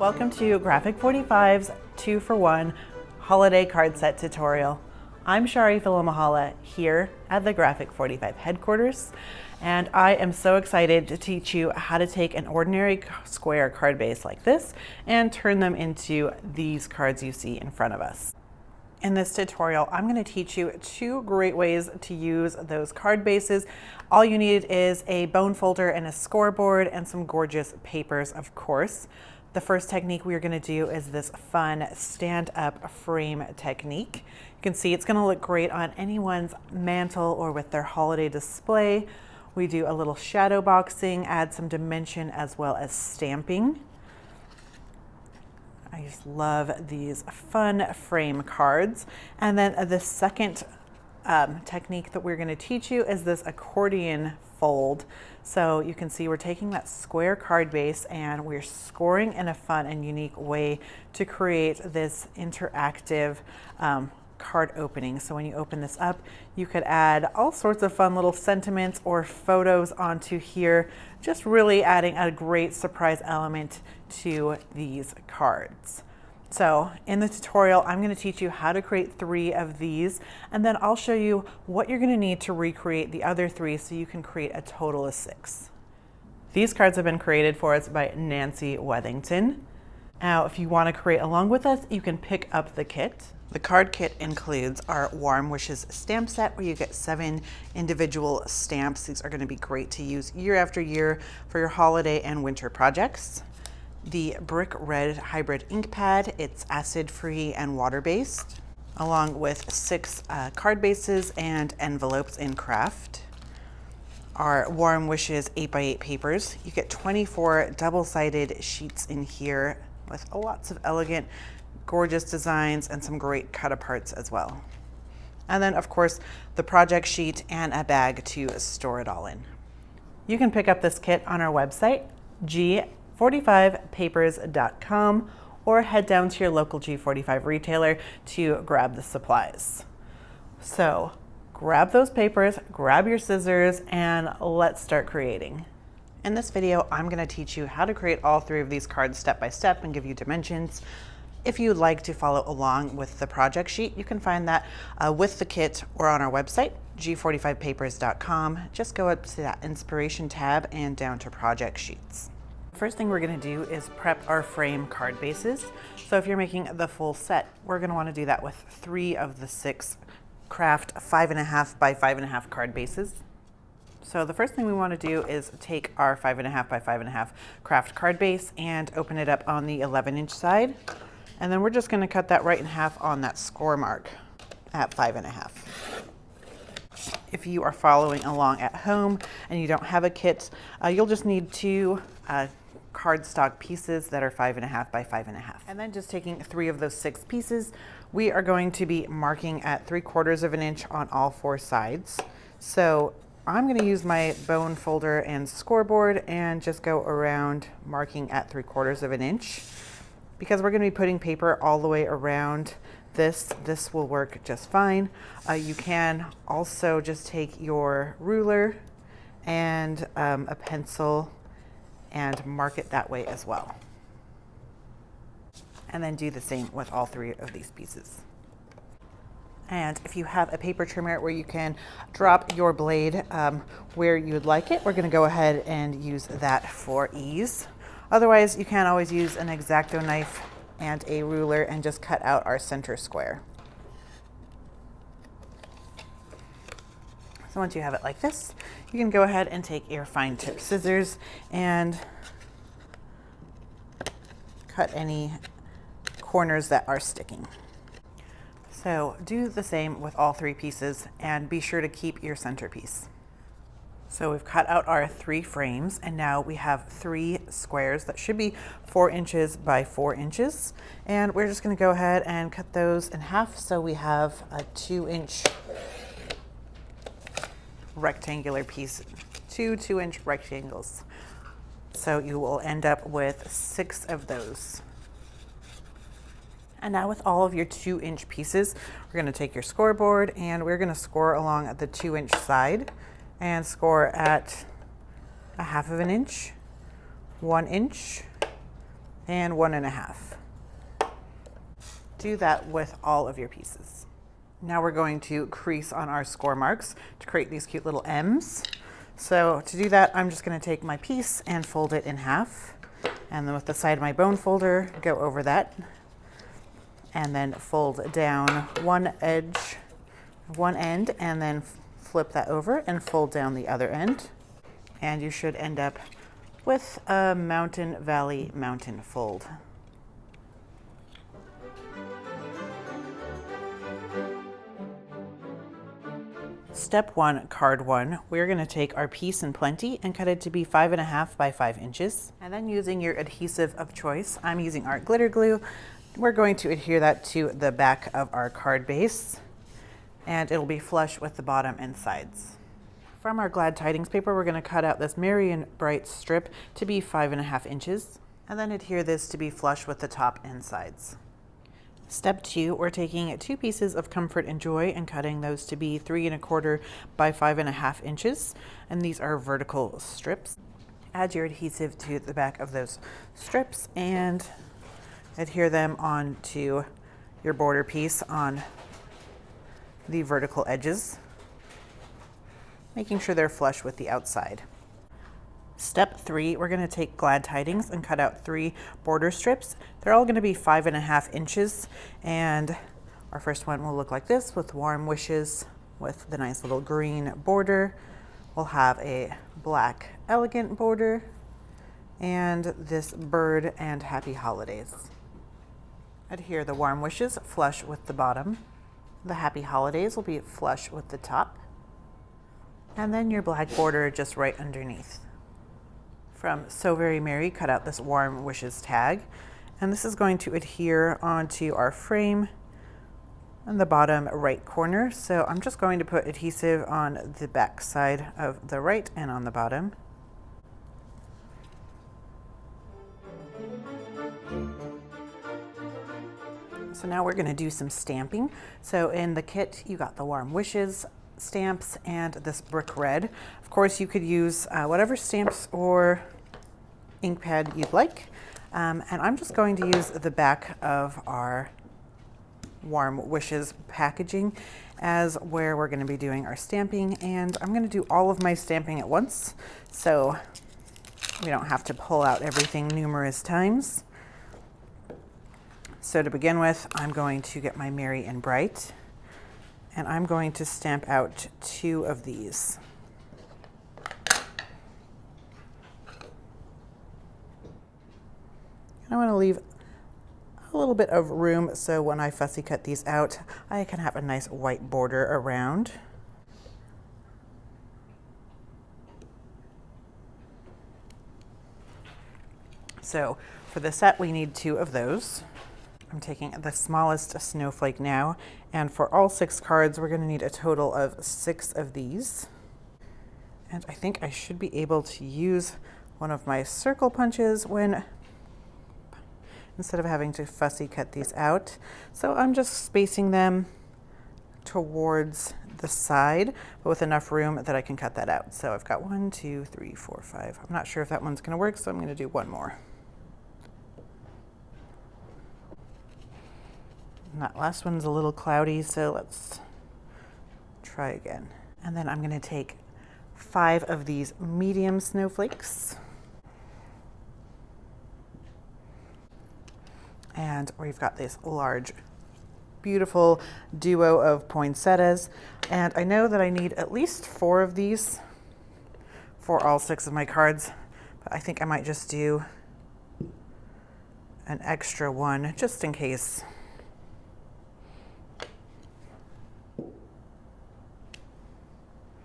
Welcome to Graphic 45's 2-for-1 holiday card set tutorial. I'm Charee Filimoehala here at the Graphic 45 headquarters, and I am so excited to teach you how to take an ordinary square card base like this and turn them into these cards you see in front of us. In this tutorial, I'm going to teach you 2 great ways to use those card bases. All you need is a bone folder and a scoreboard and some gorgeous papers, of course. The first technique we're going to do is this fun stand-up frame technique. You can see it's going to look great on anyone's mantle or with their holiday display. We do a little shadow boxing, add some dimension as well as stamping. I just love these fun frame cards. And then the second technique that we're going to teach you is this accordion fold. So you can see we're taking that square card base and we're scoring in a fun and unique way to create this interactive card opening. So when you open this up, you could add all sorts of fun little sentiments or photos onto here, just really adding a great surprise element to these cards. So in the tutorial, I'm going to teach you how to create 3 of these, and then I'll show you what you're going to need to recreate the other 3 so you can create a total of 6. These cards have been created for us by Nancy Wethington. Now, if you want to create along with us, you can pick up the kit. The card kit includes our Warm Wishes stamp set where you get 7 individual stamps. These are going to be great to use year after year for your holiday and winter projects. The Brick Red Hybrid Inkpad, it's acid-free and water-based, along with 6 card bases and envelopes in Kraft. Our Warm Wishes 8x8 papers. You get 24 double-sided sheets in here with lots of elegant, gorgeous designs and some great cut-aparts as well. And then, of course, the project sheet and a bag to store it all in. You can pick up this kit on our website, G45papers.com, or head down to your local G45 retailer to grab the supplies. So grab those papers, grab your scissors, and let's start creating. In this video, I'm going to teach you how to create all 3 of these cards step by step and give you dimensions. If you'd like to follow along with the project sheet, you can find that with the kit or on our website, G45papers.com. Just go up to that inspiration tab and down to project sheets. First thing we're going to do is prep our frame card bases. So if you're making the full set, we're going to want to do that with 3 of the 6 Kraft 5.5 by 5.5 card bases. So the first thing we want to do is take our 5.5 by 5.5 Kraft card base and open it up on the 11-inch side. And then we're just going to cut that right in half on that score mark at 5.5. If you are following along at home and you don't have a kit, you'll just need 2 cardstock pieces that are 5.5 by 5.5. And then just taking 3 of those 6 pieces, we are going to be marking at 3/4 of an inch on all 4 sides. So I'm going to use my bone folder and scoreboard and just go around marking at 3/4 of an inch. Because we're going to be putting paper all the way around this will work just fine. You can also just take your ruler and a pencil and mark it that way as well. And then do the same with all 3 of these pieces. And if you have a paper trimmer where you can drop your blade where you would like it, we're going to go ahead and use that for ease. Otherwise, you can always use an X-Acto knife and a ruler and just cut out our center square. So once you have it like this, you can go ahead and take your fine tip scissors and cut any corners that are sticking. So do the same with all 3 pieces and be sure to keep your centerpiece. So we've cut out our 3 frames and now we have 3 squares that should be 4 inches by 4 inches. And we're just going to go ahead and cut those in half so we have a 2-inch rectangular piece, 2 2-inch rectangles. So you will end up with 6 of those. And now with all of your 2-inch pieces, we're going to take your scoreboard and we're going to score along the 2-inch side and score at 1/2 of an inch, 1 inch, and 1.5. Do that with all of your pieces. Now we're going to crease on our score marks to create these cute little M's. So to do that, I'm just going to take my piece and fold it in half. And then with the side of my bone folder, go over that. And then fold down one end, and then flip that over and fold down the other end. And you should end up with a mountain, valley, mountain fold. Step 1, card 1, we're going to take our piece in plenty and cut it to be 5.5 by 5 inches. And then using your adhesive of choice, I'm using art glitter glue. We're going to adhere that to the back of our card base, and it'll be flush with the bottom and sides. From our Glad Tidings paper, we're going to cut out this Merry and Bright strip to be 5.5 inches, and then adhere this to be flush with the top and sides. Step 2, we're taking 2 pieces of Comfort and Joy and cutting those to be 3.25 by 5.5 inches, and these are vertical strips. Add your adhesive to the back of those strips and adhere them onto your border piece on the vertical edges, making sure they're flush with the outside. Step 3, we're going to take Glad Tidings and cut out 3 border strips. They're all going to be 5.5 inches, and our first one will look like this with warm wishes with the nice little green border. We'll have a black elegant border and this bird and happy holidays. Adhere the warm wishes flush with the bottom. The happy holidays will be flush with the top, and then your black border just right underneath. From So Very Merry, cut out this warm wishes tag, and this is going to adhere onto our frame in the bottom right corner. So I'm just going to put adhesive on the back side of the right and on the bottom. So now we're going to do some stamping. So in the kit, you got the warm wishes stamps and this brick red. Of course, you could use whatever stamps or Inkpad you'd like. And I'm just going to use the back of our warm wishes packaging as where we're going to be doing our stamping. And I'm going to do all of my stamping at once, so we don't have to pull out everything numerous times. So to begin with, I'm going to get my Merry and Bright, and I'm going to stamp out 2 of these. I want to leave a little bit of room so when I fussy cut these out, I can have a nice white border around. So for the set, we need 2 of those. I'm taking the smallest snowflake now, and for all 6 cards, we're going to need a total of 6 of these. And I think I should be able to use one of my circle punches instead of having to fussy cut these out. So I'm just spacing them towards the side, but with enough room that I can cut that out. So I've got 1, 2, 3, 4, 5. I'm not sure if that one's going to work, so I'm going to do 1 more. And that last one's a little cloudy, so let's try again. And then I'm going to take 5 of these medium snowflakes. And we've got this large, beautiful duo of poinsettias. And I know that I need at least 4 of these for all 6 of my cards, but I think I might just do an extra one just in case.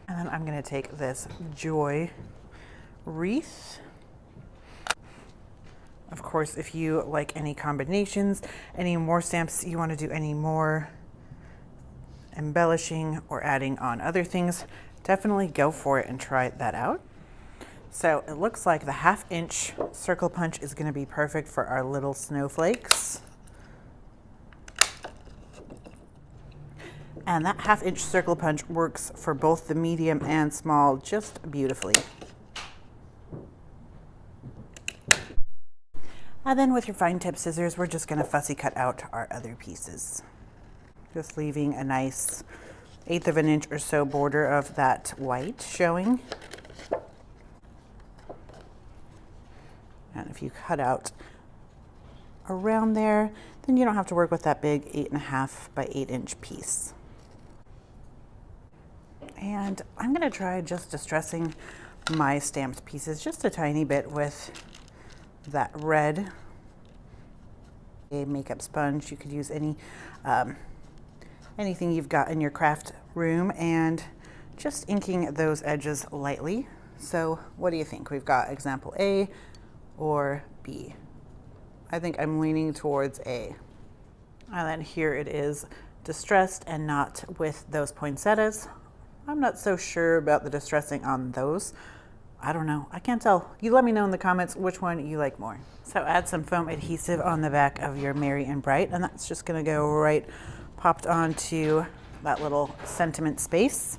And then I'm going to take this joy wreath. Of course, if you like any combinations, any more stamps, you want to do any more embellishing or adding on other things, definitely go for it and try that out. So it looks like the 1/2 inch circle punch is going to be perfect for our little snowflakes. And that 1/2 inch circle punch works for both the medium and small just beautifully. And then with your fine tip scissors, we're just gonna fussy cut out our other pieces. Just leaving a nice 1/8 of an inch or so border of that white showing. And if you cut out around there, then you don't have to work with that big 8.5 by 8 inch piece. And I'm gonna try just distressing my stamped pieces just a tiny bit with that red. A makeup sponge. You could use anything you've got in your craft room, and just inking those edges lightly. So what do you think? We've got example A or B. I think I'm leaning towards A. And then here it is distressed and not with those poinsettias. I'm not so sure about the distressing on those. I don't know, I can't tell. You let me know in the comments which one you like more. So add some foam adhesive on the back of your Merry and Bright, and that's just gonna go right popped onto that little sentiment space.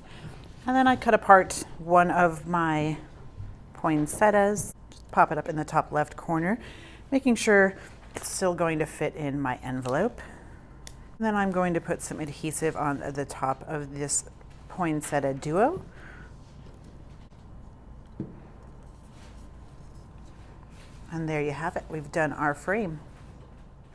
And then I cut apart one of my poinsettias, just pop it up in the top left corner, making sure it's still going to fit in my envelope. And then I'm going to put some adhesive on the top of this poinsettia duo. And there you have it. We've done our frame.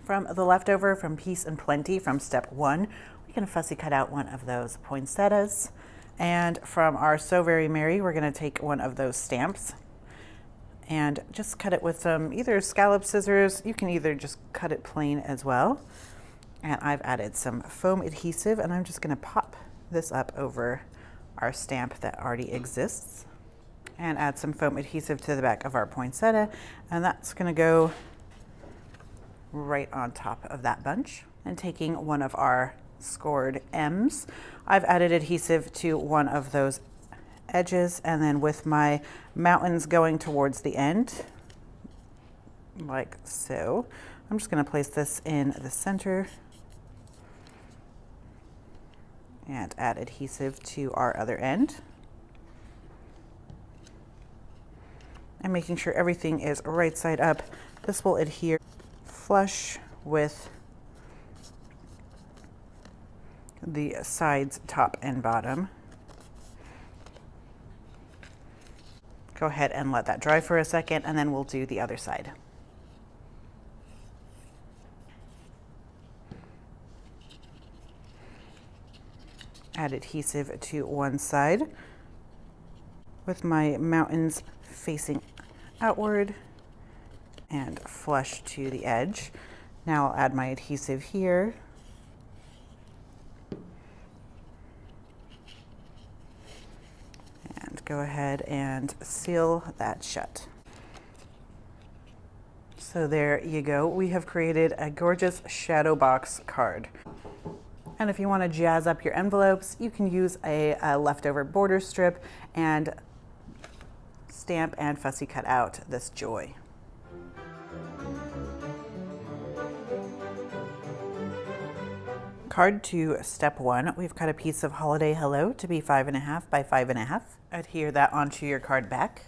From the leftover from Peace and Plenty from step 1, we can fussy cut out one of those poinsettias. And from our So Very Merry, we're going to take one of those stamps and just cut it with some either scallop scissors. You can either just cut it plain as well. And I've added some foam adhesive, and I'm just going to pop this up over our stamp that already exists. And add some foam adhesive to the back of our poinsettia, and that's going to go right on top of that bunch. And taking one of our scored M's, I've added adhesive to one of those edges, and then with my mountains going towards the end, like so, I'm just going to place this in the center and add adhesive to our other end. And making sure everything is right side up. This will adhere flush with the sides, top and bottom. Go ahead and let that dry for a second, and then we'll do the other side. Add adhesive to one side with my mountains facing outward and flush to the edge. Now I'll add my adhesive here. And go ahead and seal that shut. So there you go. We have created a gorgeous shadow box card. And if you want to jazz up your envelopes, you can use a leftover border strip and stamp and fussy cut out this joy. Card 2, step 1, we've cut a piece of Holiday Hello to be 5.5 by 5.5. Adhere that onto your card back.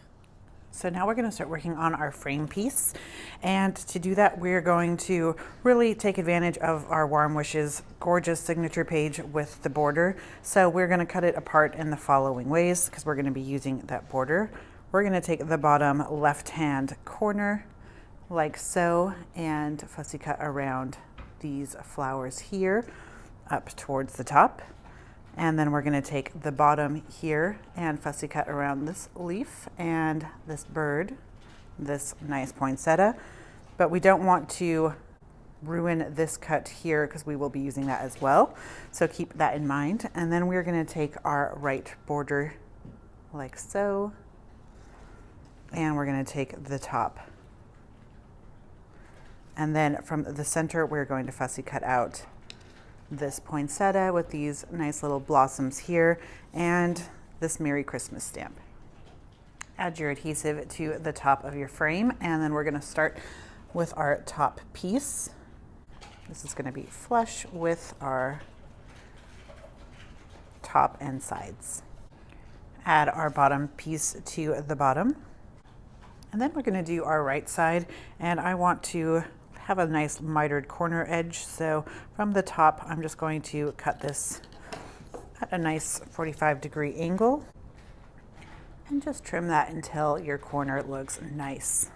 So now we're going to start working on our frame piece. And to do that, we're going to really take advantage of our Warm Wishes gorgeous signature page with the border. So we're going to cut it apart in the following ways, because we're going to be using that border. We're going to take the bottom left-hand corner like so and fussy cut around these flowers here up towards the top. And then we're going to take the bottom here and fussy cut around this leaf and this bird, this nice poinsettia. But we don't want to ruin this cut here because we will be using that as well. So keep that in mind. And then we're going to take our right border like so. And we're going to take the top. And then from the center, we're going to fussy cut out this poinsettia with these nice little blossoms here and this Merry Christmas stamp. Add your adhesive to the top of your frame, and then we're going to start with our top piece. This is going to be flush with our top and sides. Add our bottom piece to the bottom. And then we're going to do our right side, and I want to have a nice mitered corner edge. So from the top, I'm just going to cut this at a nice 45-degree angle and just trim that until your corner looks nice.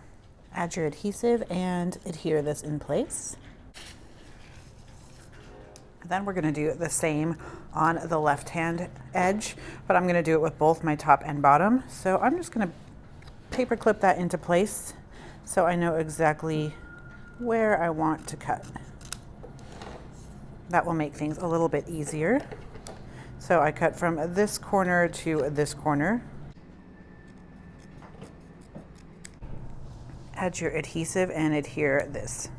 Add your adhesive and adhere this in place. Then we're going to do the same on the left-hand edge, but I'm going to do it with both my top and bottom. So I'm just going to paper clip that into place so I know exactly where I want to cut. That will make things a little bit easier. So I cut from this corner to this corner. Add your adhesive and adhere this.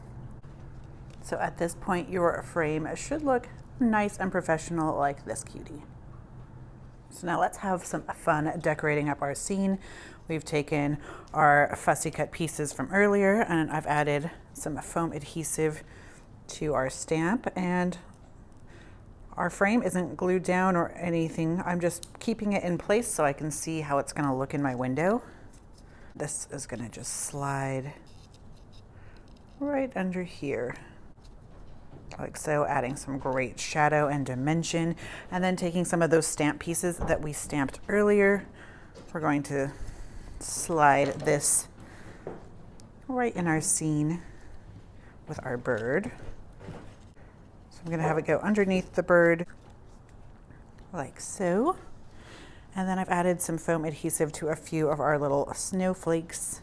So at this point, your frame should look nice and professional like this cutie. So now let's have some fun decorating up our scene. We've taken our fussy cut pieces from earlier, and I've added some foam adhesive to our stamp, and our frame isn't glued down or anything. I'm just keeping it in place so I can see how it's gonna look in my window. This is gonna just slide right under here, like so, adding some great shadow and dimension. And then taking some of those stamp pieces that we stamped earlier, we're going to slide this right in our scene with our bird. So I'm gonna have it go underneath the bird, like so. And then I've added some foam adhesive to a few of our little snowflakes.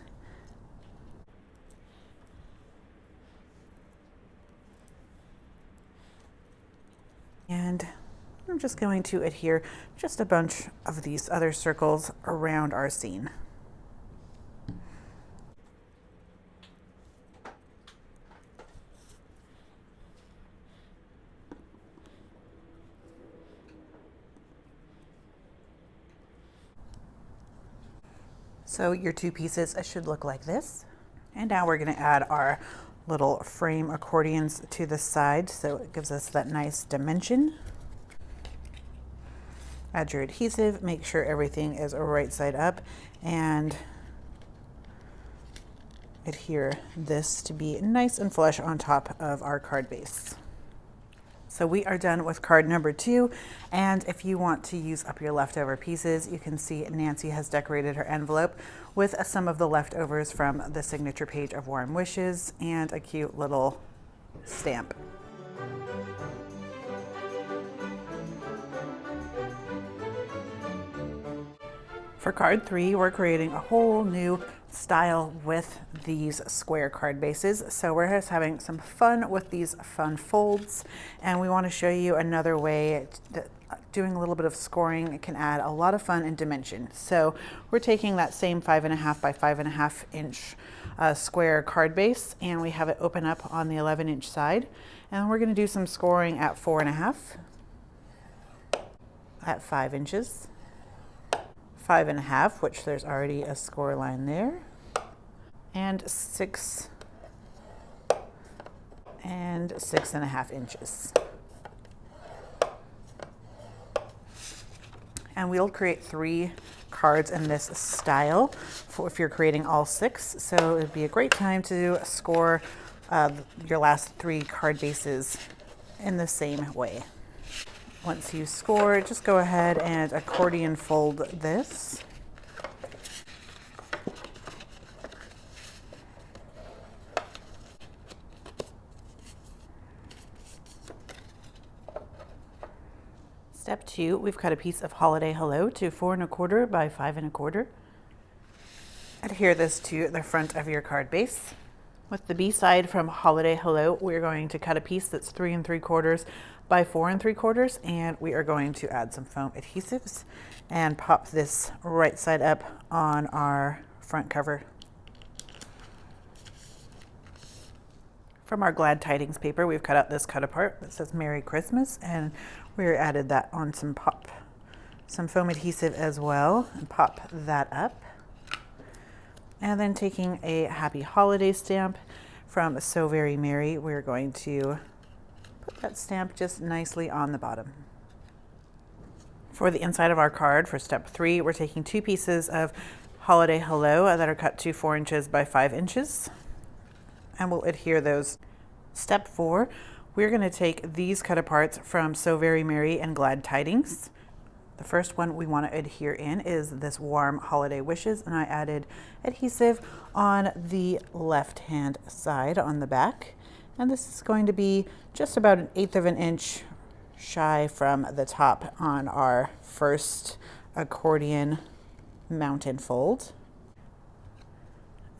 And I'm just going to adhere just a bunch of these other circles around our scene. So your two pieces should look like this. And now we're going to add our little frame accordions to the side so it gives us that nice dimension. Add your adhesive, make sure everything is right side up, and adhere this to be nice and flush on top of our card base. So we are done with card number 2, and if you want to use up your leftover pieces, you can see Nancy has decorated her envelope with some of the leftovers from the signature page of Warm Wishes and a cute little stamp. For card 3, we're creating a whole new style with these square card bases. So we're just having some fun with these fun folds, and we want to show you another way that doing a little bit of scoring can add a lot of fun and dimension. So we're taking that same 5.5 by 5.5 inch square card base, and we have it open up on the 11-inch side, and we're going to do some scoring at 4.5, at 5 inches, 5.5, which there's already a score line there, and 6 and 6.5 inches. And we'll create 3 cards in this style for if you're creating all 6. So it'd be a great time to score your last 3 card bases in the same way. Once you score, just go ahead and accordion fold this. Step 2, we've cut a piece of Holiday Hello to 4.25 by 5.25. Adhere this to the front of your card base. With the B side from Holiday Hello, we're going to cut a piece that's 3 3/4 by 4 3/4, and we are going to add some foam adhesives and pop this right side up on our front cover. From our Glad Tidings paper, we've cut out this cut apart that says Merry Christmas, and we added that on some foam adhesive as well, and pop that up. And then taking a Happy Holiday stamp from So Very Merry, we're going to put that stamp just nicely on the bottom. For the inside of our card, for step 3, we're taking 2 pieces of Holiday Hello that are cut to 4 inches by 5 inches. And we'll adhere those. Step 4, we're going to take these cut aparts from So Very Merry and Glad Tidings. The first one we want to adhere in is this Warm Holiday Wishes, and I added adhesive on the left hand side on the back. And this is going to be just about 1/8 of an inch shy from the top on our first accordion mounted fold.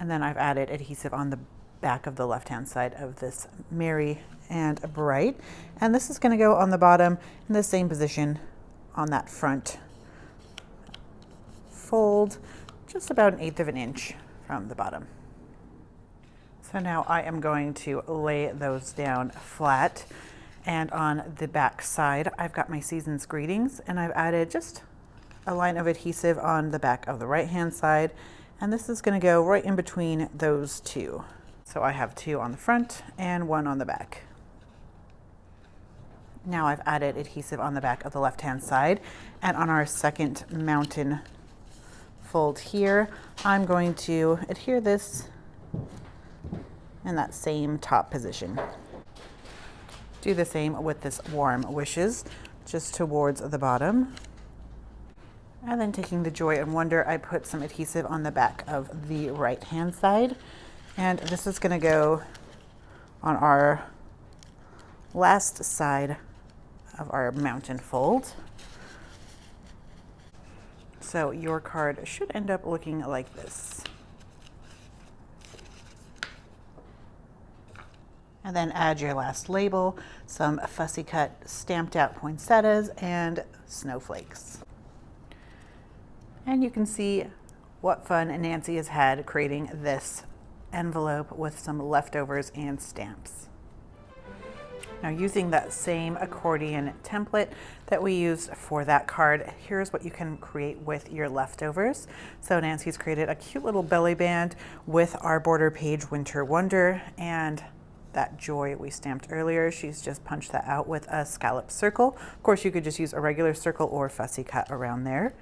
And then I've added adhesive on the back of the left hand side of this Merry and Bright. And this is going to go on the bottom in the same position on that front fold, just about 1/8 of an inch from the bottom. So now I am going to lay those down flat, and on the back side I've got my Season's Greetings, and I've added just a line of adhesive on the back of the right hand side, and this is going to go right in between those two. So I have 2 on the front and 1 on the back. Now I've added adhesive on the back of the left hand side, and on our second mountain fold here I'm going to adhere this in that same top position. Do the same with this Warm Wishes, just towards the bottom. And then taking the Joy and Wonder, I put some adhesive on the back of the right hand side. And this is going to go on our last side of our mountain fold. So your card should end up looking like this. And then add your last label, some fussy cut stamped out poinsettias and snowflakes. And you can see what fun Nancy has had creating this envelope with some leftovers and stamps. Now, using that same accordion template that we used for that card, here's what you can create with your leftovers. So Nancy's created a cute little belly band with our border page Winter Wonder, and that Joy we stamped earlier, she's just punched that out with a scallop circle. Of course, you could just use a regular circle or fussy cut around there.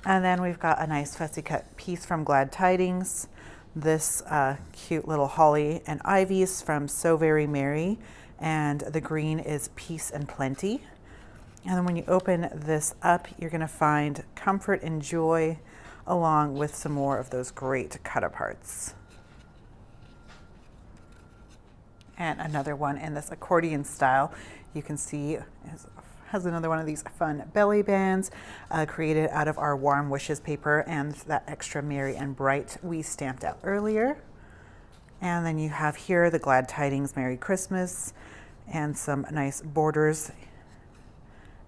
And then we've got a nice fussy cut piece from Glad Tidings, this cute little holly and ivies from So Very Merry, and the green is Peace and Plenty. And then when you open this up, you're going to find comfort and joy, along with some more of those great cut aparts. And another one in this accordion style, you can see has another one of these fun belly bands created out of our Warm Wishes paper and that extra Merry and Bright we stamped out earlier. And then you have here the Glad Tidings Merry Christmas and some nice borders.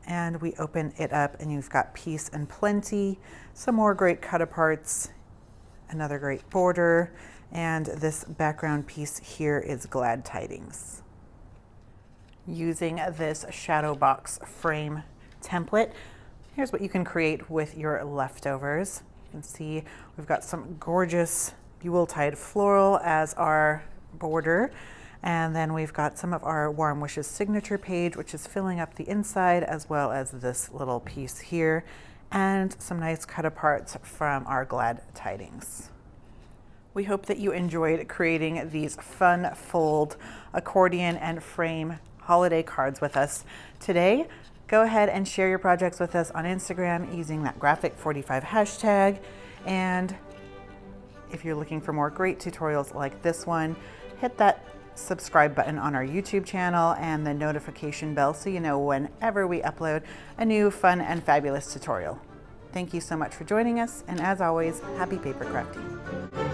And we open it up and you've got Peace and Plenty, some more great cut aparts, another great border, and this background piece here is Glad Tidings. Using this shadow box frame template, here's what you can create with your leftovers. You can see we've got some gorgeous Yuletide floral as our border, and then we've got some of our Warm Wishes signature page, which is filling up the inside, as well as this little piece here, and some nice cut aparts from our Glad Tidings. We hope that you enjoyed creating these fun fold accordion and frame holiday cards with us today. Go ahead and share your projects with us on Instagram using that graphic45 hashtag. And if you're looking for more great tutorials like this one, hit that subscribe button on our YouTube channel and the notification bell so you know whenever we upload a new fun and fabulous tutorial. Thank you so much for joining us, and as always, happy paper crafting.